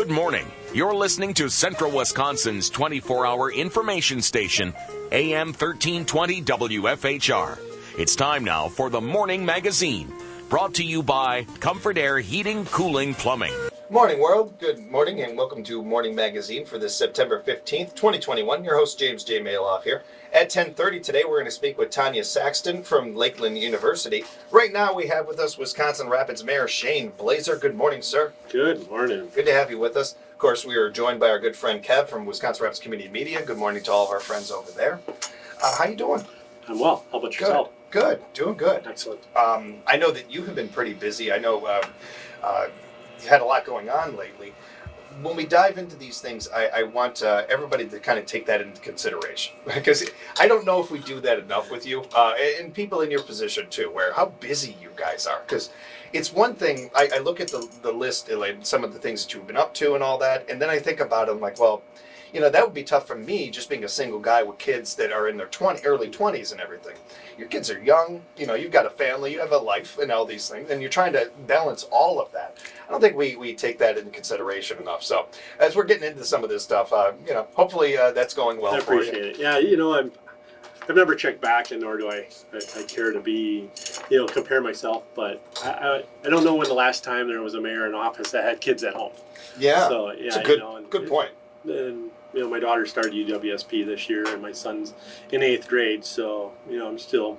Good morning. You're listening to Central Wisconsin's 24-hour information station, AM 1320 WFHR. It's time now for the Morning Magazine, brought to you by Comfort Air Heating, Cooling, Plumbing. Morning, world. Good morning, and welcome to Morning Magazine for this September 15th, 2021. Your host, James J. Malouf here. At 10:30 today, we're going to speak with Tanya Saxton from Lakeland University. Right now, we have with us Wisconsin Rapids Mayor Shane Blaser. Good morning, sir. Good morning. Good to have you with us. Of course, we are joined by our good friend Kev from Wisconsin Rapids Community Media. Good morning to all of our friends over there. How you doing? I'm well. How about yourself? Good. Doing good. Excellent. I know that you have been pretty busy. I know you've had a lot going on lately. When we dive into these things, I want everybody to kind of take that into consideration, because I don't know if we do that enough with you, and people in your position too, where how busy you guys are. Because it's one thing, I look at the list, like some of the things that you've been up to and all that, and then I think about it, I'm like, well, you know, that would be tough for me, just being a single guy with kids that are in their early 20s and everything. Your kids are young, you know, you've got a family, you have a life and all these things, and you're trying to balance all of that. I don't think we take that into consideration enough. So as we're getting into some of this stuff, you know, hopefully that's going well for you. I appreciate it. Yeah, you know, I've never checked back, and nor do I care to be, you know, compare myself, but I don't know when the last time there was a mayor in office that had kids at home. Yeah, so, yeah, it's a good, you know, good point. And, you know, my daughter started UWSP this year, and my son's in 8th grade, so, you know, I'm still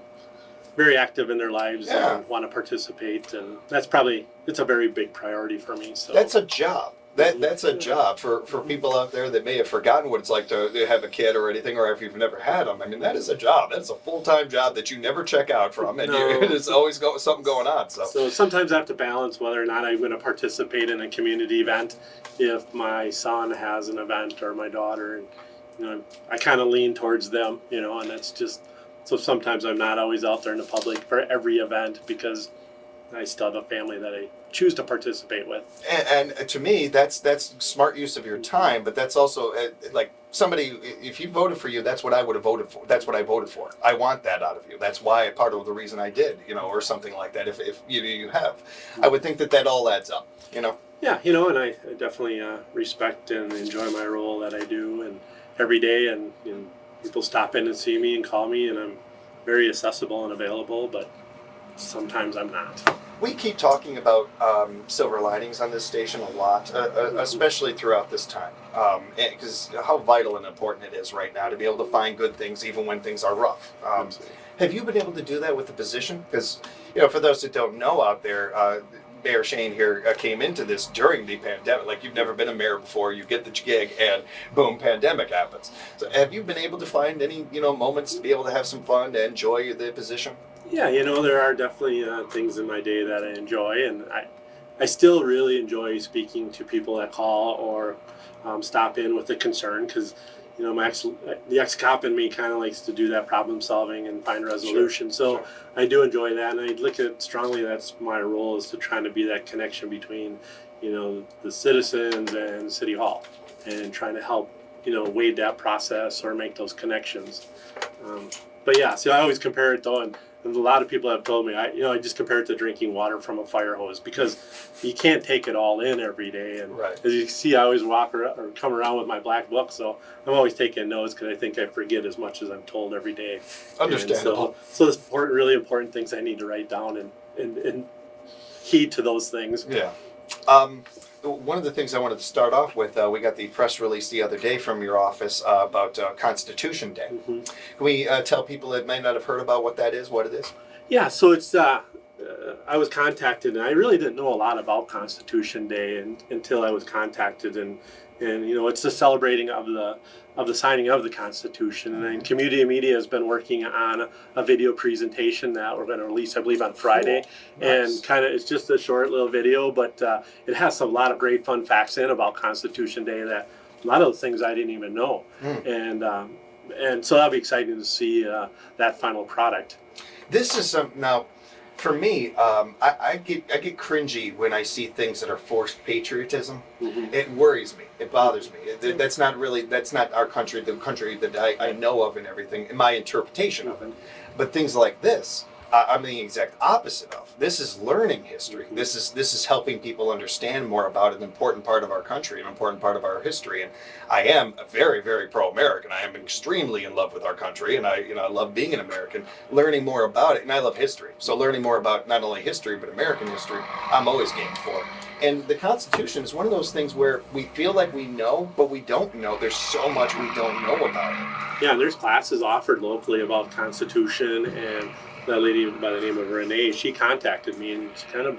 very active in their lives and want to participate, and it's a very big priority for me. So that's a job. That's a job for people out there that may have forgotten what it's like to have a kid or anything, or if you've never had them. I mean, that is a job. That's a full-time job that you never check out from, and there's always something going on. So sometimes I have to balance whether or not I'm going to participate in a community event if my son has an event or my daughter. And, you know, I kind of lean towards them, you know, and that's just, so sometimes I'm not always out there in the public for every event because I still have a family that I choose to participate with. And to me, that's smart use of your time, but that's also like somebody, if you voted for you, that's what I would have voted for. That's what I voted for. I want that out of you. That's why part of the reason I did, you know, or something like that. If you have, I would think that all adds up, you know. Yeah, you know, and I definitely respect and enjoy my role that I do, and every day, and you know, people stop in and see me and call me, and I'm very accessible and available, but sometimes I'm not. We keep talking about silver linings on this station a lot, especially throughout this time, because how vital and important it is right now to be able to find good things even when things are rough. Have you been able to do that with the position? Because, you know, for those that don't know out there, Mayor Shane here came into this during the pandemic. Like, you've never been a mayor before, you get the gig, and boom, pandemic happens. So have you been able to find any, you know, moments to be able to have some fun, to enjoy the position? Yeah, you know, there are definitely things in my day that I enjoy, and I still really enjoy speaking to people that call or stop in with a concern, because, you know, the ex-cop in me kind of likes to do that problem solving and find resolution. Sure. I do enjoy that, and I look at strongly that's my role, is to try to be that connection between, you know, the citizens and City Hall, and trying to help, you know, wade that process or make those connections. But yeah, so I always compare it though, and a lot of people have told me, I just compare it to drinking water from a fire hose, because you can't take it all in every day. And as you can see, I always walk around, or come around with my black book, so I'm always taking notes, because I think I forget as much as I'm told every day. Understandable. So there's really important things I need to write down and heed to those things. Yeah. One of the things I wanted to start off with, we got the press release the other day from your office about Constitution Day. Mm-hmm. Can we tell people that may not have heard about what that is, what it is? Yeah, so it's, I was contacted, and I really didn't know a lot about Constitution Day until I was contacted, and you know, it's the celebrating of the signing of the Constitution. And then Community Media has been working on a video presentation that we're going to release, I believe, on Friday. Cool. Nice. And kind of, it's just a short little video, but it has a lot of great fun facts in about Constitution Day, that a lot of the things I didn't even know. And so that'll be exciting to see that final product. This is now, for me, I get cringy when I see things that are forced patriotism. Mm-hmm. It worries me. It bothers me. That's not our country, the country that I know of and everything, in my interpretation of it. But things like this, I'm the exact opposite of. This is learning history. This is helping people understand more about an important part of our country, an important part of our history. And I am very, very pro-American. I am extremely in love with our country, and I love being an American. Learning more about it, and I love history. So learning more about not only history but American history, I'm always game for. And the Constitution is one of those things where we feel like we know, but we don't know. There's so much we don't know about it. Yeah, and there's classes offered locally about Constitution, and that lady by the name of Renee, she contacted me and she kind of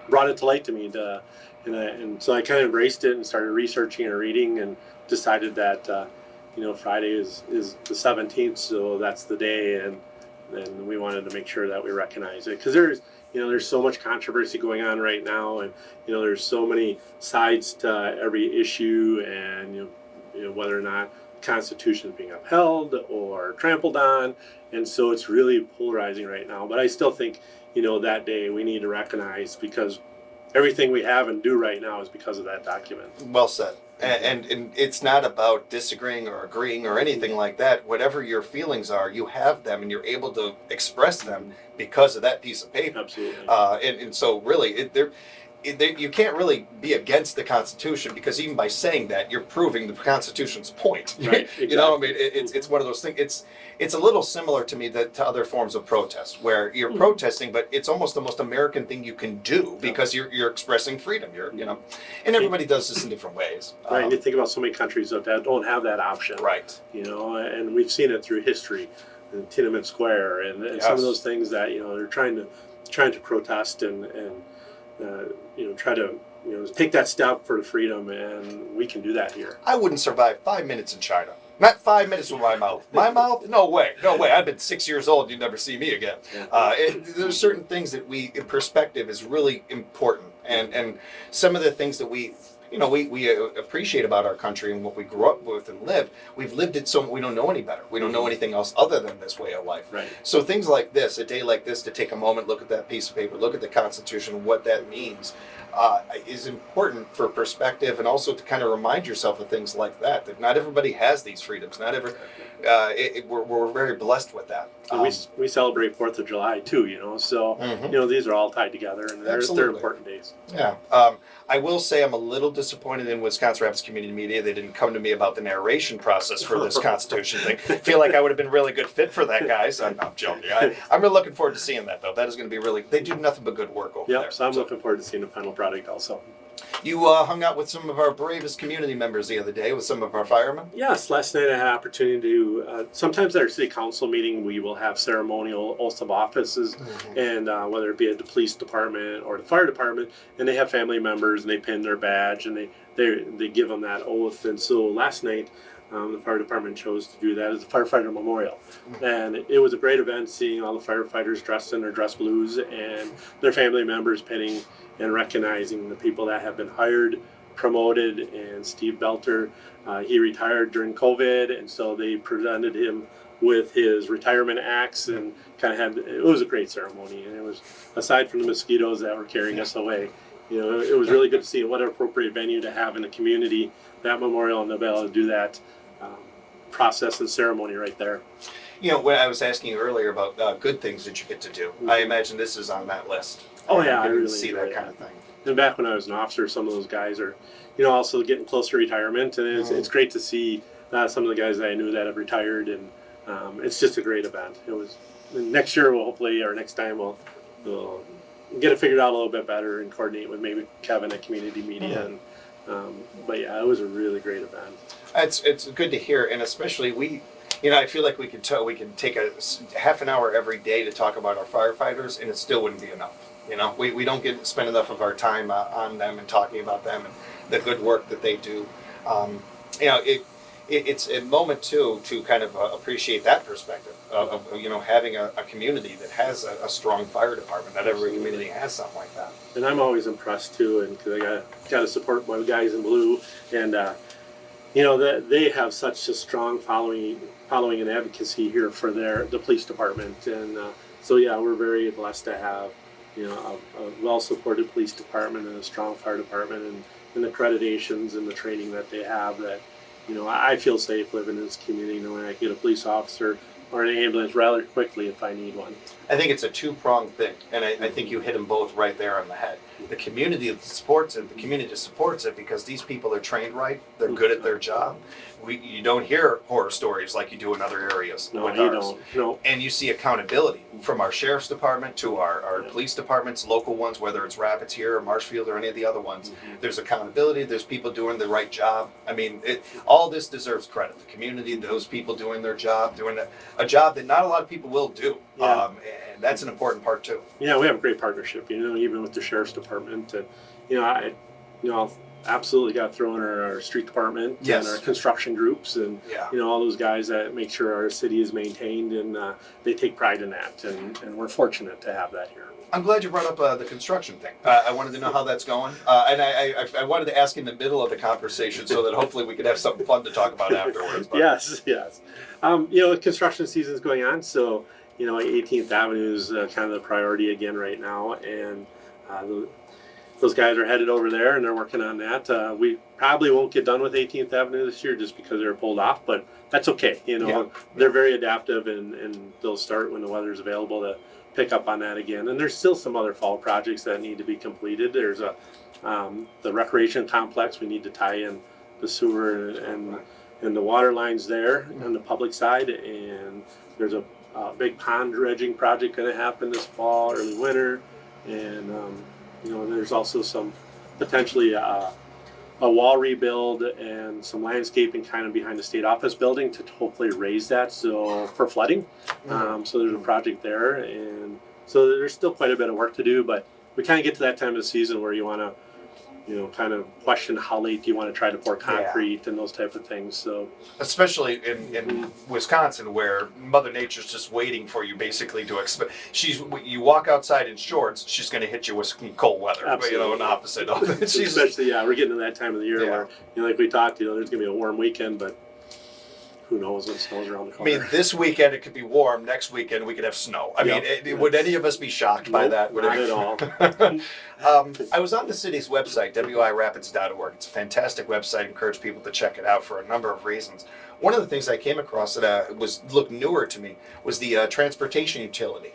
brought it to light to me. And so I kind of embraced it and started researching and reading, and decided that Friday is the 17th, so that's the day, and we wanted to make sure that we recognize it, because there's so much controversy going on right now, and there's so many sides to every issue, and whether or not the Constitution is being upheld or trampled on, and so it's really polarizing right now. But I still think that day we need to recognize, because everything we have and do right now is because of that document. Well said. And it's not about disagreeing or agreeing or anything like that. Whatever your feelings are, you have them, and you're able to express them because of that piece of paper. Absolutely. And so really, you can't really be against the Constitution, because even by saying that, you're proving the Constitution's point. Right. Exactly. I mean, it's one of those things. It's a little similar to me to other forms of protest, where you're protesting, but it's almost the most American thing you can do, because you're expressing freedom. And everybody does this in different ways. Right. And you think about so many countries that don't have that option. Right. And we've seen it through history, in Tiananmen Square, and Yes. some of those things that they're trying to protest and try to take that step for freedom, and we can do that here. I wouldn't survive 5 minutes in China. Not 5 minutes with my mouth. My mouth? No way. No way. I've been 6 years old. You'd never see me again. There's certain things that perspective is really important. And some of the things that we appreciate about our country and what we grew up with and lived, we've lived it, so we don't know any better. We don't know anything else other than this way of life. Right. So things like this, a day like this, to take a moment, look at that piece of paper, look at the Constitution, what that means, is important for perspective, and also to kind of remind yourself of things like that not everybody has these freedoms. We're very blessed with that. We celebrate 4th of July too, so these are all tied together, and they're important days. Yeah. I will say I'm a little disappointed in Wisconsin Rapids Community Media. They didn't come to me about the narration process for this Constitution thing. Feel like I would have been a really good fit for that, guys. I'm joking. I'm really looking forward to seeing that, though. That is going to be really. They do nothing but good work over there. Yep. So I'm looking forward to seeing the final product also. You hung out with some of our bravest community members the other day, with some of our firemen? Yes, last night I had an opportunity to, sometimes at our city council meeting we will have ceremonial oaths of offices, and whether it be at the police department or the fire department, and they have family members and they pin their badge and they give them that oath. And so last night the fire department chose to do that as a firefighter memorial. And it was a great event, seeing all the firefighters dressed in their dress blues and their family members pinning and recognizing the people that have been hired, promoted. And Steve Belter, he retired during COVID, and so they presented him with his retirement axe and it was a great ceremony. And it was, aside from the mosquitoes that were carrying us away, it was really good to see what an appropriate venue to have in the community, that memorial, and to be able to do that process and ceremony right there. When I was asking you earlier about good things that you get to do, I imagine this is on that list. Oh yeah, I really see that kind of thing. And back when I was an officer, some of those guys are, also getting closer to retirement, and it's great to see some of the guys that I knew that have retired, and it's just a great event. It was next year, next time we'll get it figured out a little bit better and coordinate with maybe Kevin at Community Media. But yeah, it was a really great event. It's good to hear, and especially I feel like we can take a half an hour every day to talk about our firefighters, and it still wouldn't be enough. We don't spend enough of our time on them and talking about them and the good work that they do. It's a moment too to kind of appreciate that perspective of having a community that has a strong fire department. Not every community has something like that. And I'm always impressed too, and because I got to support my guys in Malouf, and that they have such a strong following and advocacy here for the police department, and so yeah, we're very blessed to have a well-supported police department and a strong fire department, and the accreditations and the training that they have. That I feel safe living in this community, knowing I get a police officer or an ambulance rather quickly if I need one. I think it's a two-pronged thing, and I think you hit them both right there on the head. The community supports it. The community supports it because these people are trained right. They're good at their job. You don't hear horror stories like you do in other areas. No, with you ours. don't. No. And you see accountability from our sheriff's department to our police departments, local ones, whether it's Rapids here or Marshfield or any of the other ones. There's accountability. There's people doing the right job. I mean, all this deserves credit. The community, those people doing their job, doing a job that not a lot of people will do. Yeah. And that's an important part too. Yeah, we have a great partnership, even with the sheriff's department. And, I'll absolutely got to throw in our street department Yes. and our construction groups and, all those guys that make sure our city is maintained, and they take pride in that. And we're fortunate to have that here. I'm glad you brought up the construction thing. I wanted to know how that's going. And I wanted to ask in the middle of the conversation so that hopefully we could have something fun to talk about afterwards. But. Yes. Construction season is going on, so 18th Avenue is kind of the priority again right now, and those guys are headed over there and they're working on that. We probably won't get done with 18th Avenue this year just because they're pulled off, but that's okay. They're very adaptive, and they'll start when the weather's available to pick up on that again. And there's still some other fall projects that need to be completed. There's the recreation complex. We need to tie in the sewer and the water lines there on the public side, and there's a big pond dredging project going to happen this fall, early winter, and there's also some potentially a wall rebuild and some landscaping kind of behind the state office building to hopefully raise that for flooding. So there's a project there, and so there's still quite a bit of work to do, but we kind of get to that time of the season where you want to kind of question how late do you want to try to pour concrete and those type of things. So especially in Wisconsin, where Mother Nature's just waiting for you basically to expect. You walk outside in shorts, she's going to hit you with cold weather. Absolutely. An opposite. Especially, we're getting to that time of the year where, like we talked, there's going to be a warm weekend, but who knows what snow's around the corner. I mean, this weekend it could be warm. Next weekend we could have snow. I mean, would any of us be shocked by that? Not at all. I was on the city's website, wirapids.org. It's a fantastic website. I encourage people to check it out for a number of reasons. One of the things I came across that looked newer to me was the transportation utility.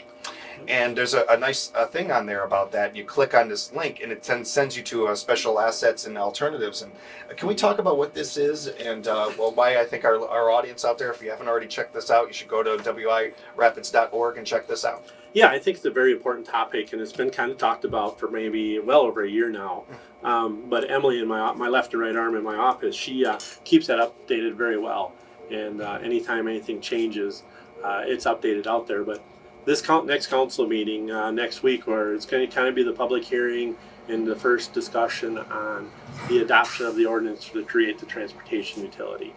And there's a nice thing on there about that. You click on this link, and it sends you to special assets and alternatives. And can we talk about what this is and why I think our audience out there, if you haven't already checked this out, you should go to wirapids.org and check this out. Yeah, I think it's a very important topic, and it's been kind of talked about for maybe well over a year now. But Emily, in my left and right arm in my office, she keeps that updated very well. And anytime anything changes, it's updated out there. But this next council meeting next week, where it's going to kind of be the public hearing and the first discussion on the adoption of the ordinance to create the transportation utility.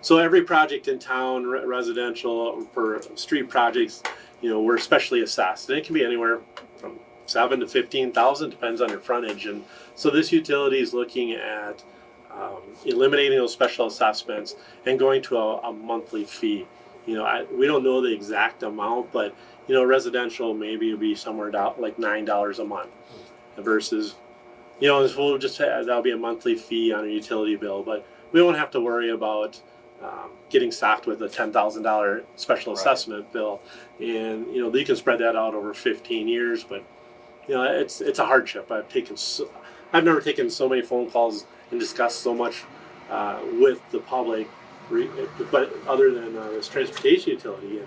So every project in town, residential for street projects, we're especially assessed, and it can be anywhere from $7,000 to $15,000, depends on your frontage. And so this utility is looking at eliminating those special assessments and going to a monthly fee. We don't know the exact amount, but residential maybe will be somewhere down like $9 a month versus, we'll just that'll be a monthly fee on a utility bill, but we won't have to worry about getting socked with a $10,000 special assessment bill, and you can spread that out over 15 years. But it's a hardship. I've never taken so many phone calls and discussed so much with the public. But other than this transportation utility,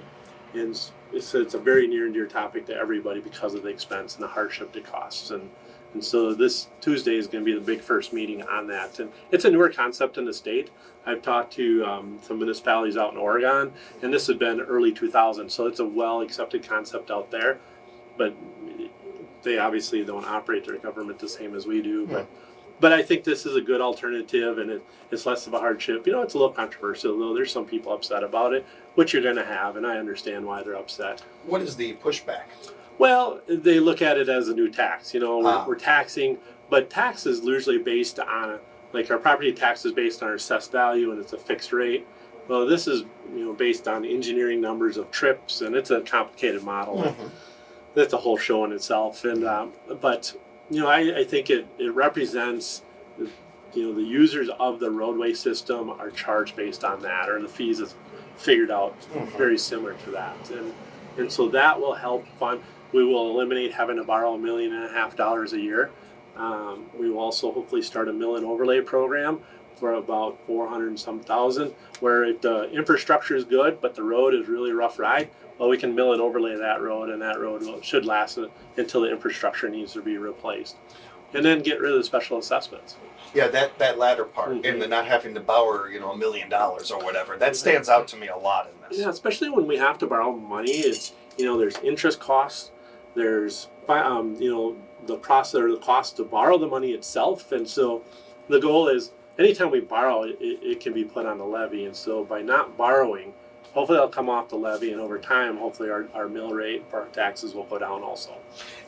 and it's a very near and dear topic to everybody because of the expense and the hardship it costs. And so this Tuesday is going to be the big first meeting on that. And it's a newer concept in the state. I've talked to some municipalities out in Oregon, and this has been early 2000s, so it's a well-accepted concept out there. But they obviously don't operate their government the same as we do. But I think this is a good alternative, and it's less of a hardship. It's a little controversial, though. There's some people upset about it, which you're going to have, and I understand why they're upset. What is the pushback? Well, they look at it as a new tax. We're taxing, but tax is usually based on, like our property tax is based on our assessed value, and it's a fixed rate. Well, this is based on engineering numbers of trips, and it's a complicated model. Mm-hmm. That's a whole show in itself. And but I think it represents the users of the roadway system are charged based on that, or the fees figured out very similar to that. And so that will help fund. We will eliminate having to borrow $1.5 million a year. We will also hopefully start a mill and overlay program for about 400 and some thousand, where if the infrastructure is good, but the road is really rough ride, well, we can mill and overlay that road, and that road should last until the infrastructure needs to be replaced. And then get rid of the special assessments. Yeah, that latter part, and the not having to borrow, $1 million or whatever, that stands out to me a lot in this. Yeah, especially when we have to borrow money. It's there's interest costs, there's the process or the cost to borrow the money itself, and so the goal is anytime we borrow, it can be put on the levy, and so by not borrowing, hopefully it'll come off the levy, and over time, hopefully our mill rate for our taxes will go down also.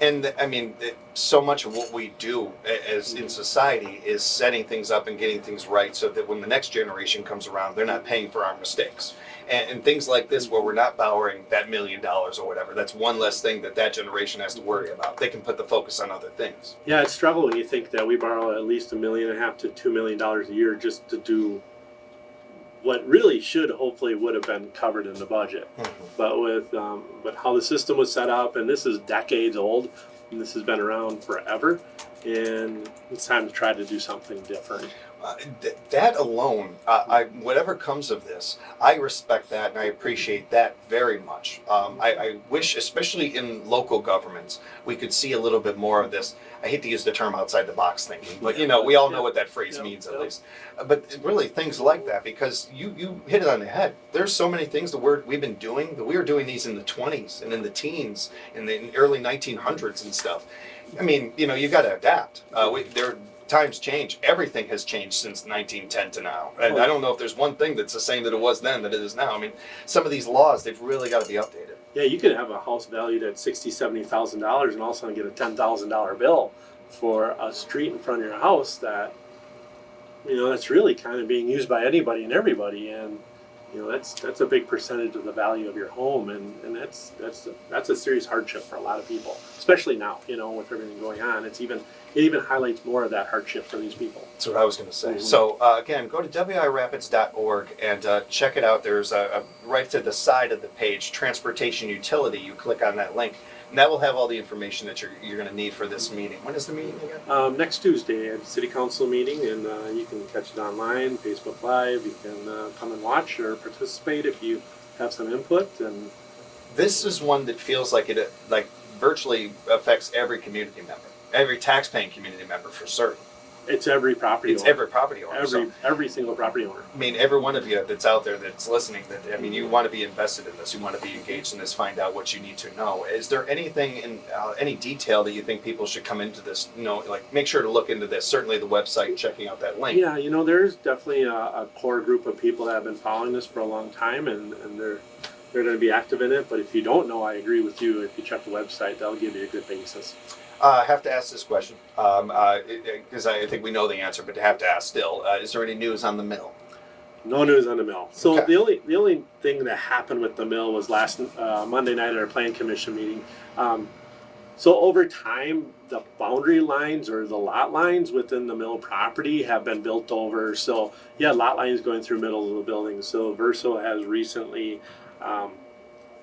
And I mean, so much of what we do as in society is setting things up and getting things right so that when the next generation comes around, they're not paying for our mistakes. And things like this where we're not borrowing that $1 million or whatever, that's one less thing that generation has to worry about. They can put the focus on other things. Yeah, it's struggle when you think that we borrow at least $1.5 million to $2 million a year just to do what really hopefully would have been covered in the budget. But with but how the system was set up, and this is decades old, and this has been around forever, and it's time to try to do something different. That alone, whatever comes of this, I respect that and I appreciate that very much. I wish, especially in local governments, we could see a little bit more of this. I hate to use the term outside the box thinking, but we all know what that phrase means at least. But really things like that, because you hit it on the head. There's so many things we've been doing, that we were doing these in the 20s and in the teens, in the early 1900s and stuff. I mean, you got to adapt. Times change. Everything has changed since 1910 to now. And I don't know if there's one thing that's the same that it was then that it is now. I mean, some of these laws, they've really got to be updated. Yeah, you could have a house valued at $60,000, $70,000 and all of a sudden get a $10,000 bill for a street in front of your house that, that's really kind of being used by anybody and everybody. And, that's a big percentage of the value of your home. And that's a serious hardship for a lot of people, especially now, with everything going on. It even highlights more of that hardship for these people. That's what I was going to say. So again, go to wirapids.org and check it out. There's right to the side of the page, transportation utility. You click on that link, and that will have all the information that you're going to need for this meeting. When is the meeting again? Next Tuesday at the City Council meeting, and you can catch it online, Facebook Live. You can come and watch or participate if you have some input. And this is one that feels like it virtually affects every community member. Every tax-paying community member for certain. It's every property owner. Every property owner. Every single property owner. I mean, every one of you that's out there that's listening, you want to be invested in this. You want to be engaged in this, find out what you need to know. Is there anything in any detail that you think people should come into this, make sure to look into this, certainly the website, checking out that link. Yeah, there's definitely a core group of people that have been following this for a long time, and they're going to be active in it. But if you don't know, I agree with you. If you check the website, that'll give you a good basis. I have to ask this question because I think we know the answer, but I have to ask still. Is there any news on the mill? No news on the mill. So Okay. the only thing that happened with the mill was last Monday night at our Plan Commission meeting. So over time, the boundary lines or the lot lines within the mill property have been built over. So lot lines going through middle of the building. So Verso has recently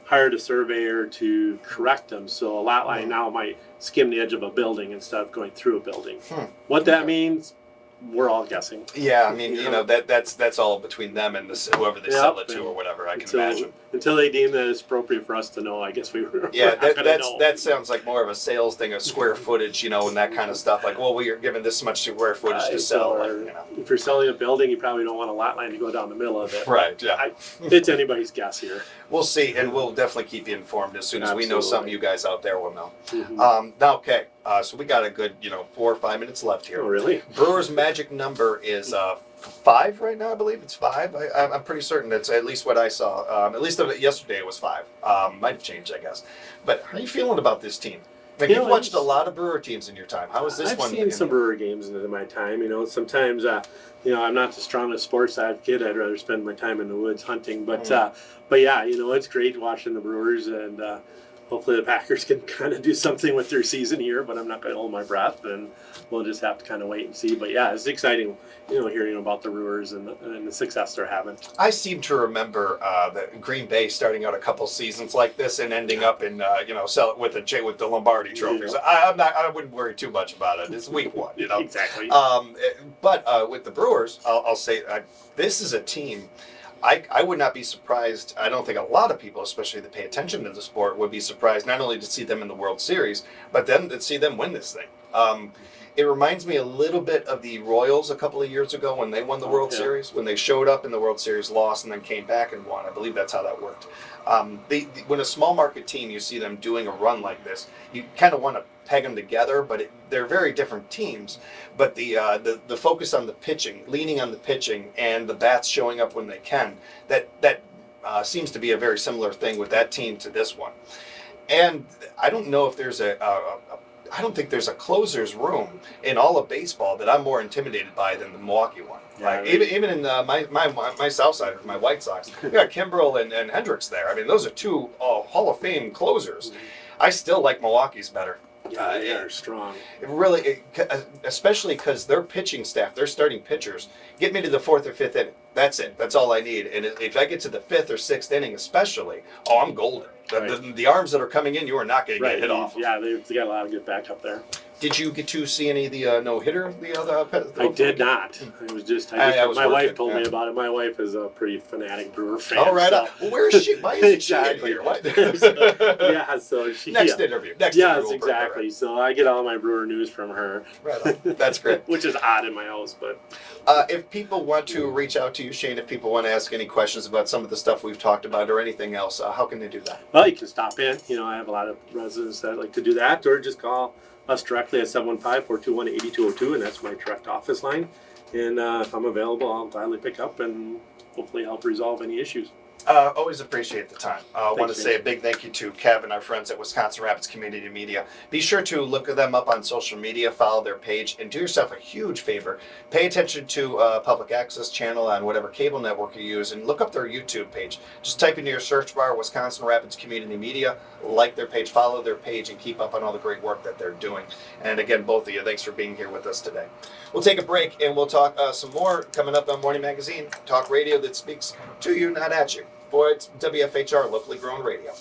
hired a surveyor to correct them. So a lot line now might skim the edge of a building instead of going through a building. What that means, we're all guessing. Yeah, I mean, that's all between them and whoever they sell it to or whatever. I can imagine. Until they deem that it's appropriate for us to know, I guess we're that sounds like more of a sales thing, of square footage, and that kind of stuff. Like, well, we are given this much square footage to sell. If you're selling a building, you probably don't want a lot line to go down the middle of it. Right. Yeah. It's anybody's guess here. We'll see, and we'll definitely keep you informed as soon as we know something. You guys out there will know. Now, okay. So we got a good, 4 or 5 minutes left here. Oh, really? Brewer's magic number is 5 right now, I believe it's 5. I'm pretty certain that's at least what I saw. At least yesterday it was 5. Might have changed, I guess. But how are you feeling about this team? You've watched a lot of Brewer teams in your time. How is this one? I've seen some Brewer games in my time. Sometimes, I'm not the strongest sports advocate. I'd rather spend my time in the woods hunting. But yeah, it's great watching the Brewers. And hopefully the Packers can kind of do something with their season here, but I'm not going to hold my breath, and we'll just have to kind of wait and see. But yeah, it's exciting, hearing about the Brewers and the success they're having. I seem to remember the Green Bay starting out a couple seasons like this and ending up in sell it with the Lombardi trophies. I wouldn't worry too much about it. It's week one, Exactly. But with the Brewers, I'll say this is a team. I would not be surprised. I don't think a lot of people, especially that pay attention to the sport, would be surprised not only to see them in the World Series, but then to see them win this thing. It reminds me a little bit of the Royals a couple of years ago when they won the World Series, when they showed up in the World Series, lost, and then came back and won. I believe that's how that worked. When a small market team, you see them doing a run like this, you kind of want to peg them together, but they're very different teams. But the focus on the pitching, leaning on the pitching, and the bats showing up when they can, that seems to be a very similar thing with that team to this one. And I don't know if there's I don't think there's a closer's room in all of baseball that I'm more intimidated by than the Milwaukee one. Yeah, even in my South Side, my White Sox, we got Kimbrel and Hendricks there. I mean, those are two Hall of Fame closers. I still like Milwaukee's better. Yeah, they are strong. Especially because their pitching staff, their starting pitchers, get me to the fourth or fifth inning. That's it. That's all I need. And if I get to the fifth or sixth inning, especially, I'm golden. The arms that are coming in, you are not going to get hit off. Yeah, they got a lot of good backup there. Did you get to see any of the no-hitter? I did not. It was just my wife told me about it. My wife is a pretty fanatic Brewer fan. Oh, right. So. Well, where is she? Why isn't exactly. she in here? So she... Next interview. Yes, exactly. Right. So I get all my Brewer news from her. Right on. That's great. Which is odd in my house, but... if people want to reach out to you, Shane, if people want to ask any questions about some of the stuff we've talked about or anything else, how can they do that? Well, you can stop in. I have a lot of residents that like to do that, or just call us directly at 715-421-8202, and that's my direct office line. And if I'm available, I'll gladly pick up and hopefully help resolve any issues. Always appreciate the time. I want to say a big thank you to Kevin, our friends at Wisconsin Rapids Community Media. Be sure to look them up on social media, follow their page, and do yourself a huge favor. Pay attention to public access channel on whatever cable network you use, and look up their YouTube page. Just type into your search bar Wisconsin Rapids Community Media, like their page, follow their page, and keep up on all the great work that they're doing. And again, both of you, thanks for being here with us today. We'll take a break, and we'll talk some more coming up on Morning Magazine, talk radio that speaks to you, not at you. For it's WFHR, locally grown radio.